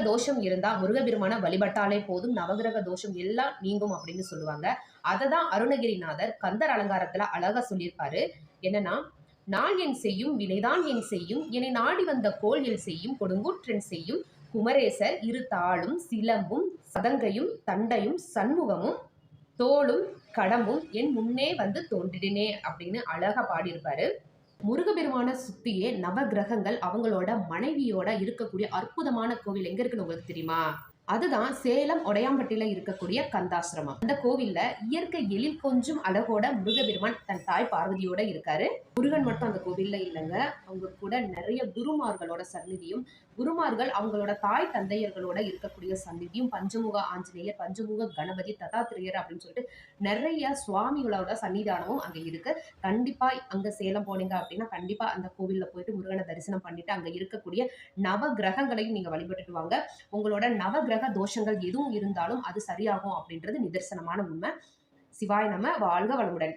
தோஷம் இருந்தா முருகபெருமான வழிபட்டாலே போதும், நவகிரக தோஷம் எல்லாம் நீங்கும் அப்படின்னு சொல்லுவாங்க. அததான் அருணகிரிநாதர் கந்தர் அலங்காரத்துல அழகா சொல்லியிருப்பாரு. என்னன்னா, "நாள் என் செய்யும் வினைதான் என் செய்யும், என்னை நாடி வந்த கோள் என் செய்யும் கொடுங்கூற்றன் செய்யும், குமரேசர் இரு தாளும் சிலம்பும் சதங்கையும் தண்டையும் சண்முகமும் தோளும் கடம்பும் என் முன்னே வந்து தோன்றினே" அப்படின்னு அழகா பாடியிருப்பாரு. முருகபெருமான சுத்தியே நவகிரகங்கள் அவங்களோட மனைவியோட இருக்கக்கூடிய அற்புதமான கோவில் எங்க இருக்குன்னு உங்களுக்கு தெரியுமா? அதுதான் சேலம் ஒடையாம்பட்டியில இருக்கக்கூடிய கந்தாசிரமம். அந்த கோவில்ல இயற்கை எழில் கொஞ்சம் அழகோட முருகபெருமான் தன் தாய் பார்வதியோட இருக்காரு. முருகன் மட்டும் அந்த கோவில்ல இல்லைங்க, அவங்க கூட நிறைய குருமார்களோட சந்நிதியும், குருமார்கள் அவங்களோட தாய் தந்தையர்களோட இருக்கக்கூடிய சந்நிதியும், பஞ்சமுக ஆஞ்சநேயர், பஞ்சமுக கணபதி, தத்தாத்திரேயர் அப்படின்னு சொல்லிட்டு நிறைய சுவாமிகளோட சன்னிதானமும் அங்க இருக்கு. கண்டிப்பா அங்க சேலம் போனீங்க அப்படின்னா கண்டிப்பா அந்த கோவில்ல போயிட்டு முருகனை தரிசனம் பண்ணிட்டு அங்க இருக்கக்கூடிய நவ கிரகங்களையும் நீங்க வழிபட்டுட்டு வாங்க. உங்களோட நவகிரக தோஷங்கள் எதுவும் இருந்தாலும் அது சரியாகும் அப்படின்றது நிதர்சனமான உண்மை. சிவாய நம. வாழ்க வளமுடன்.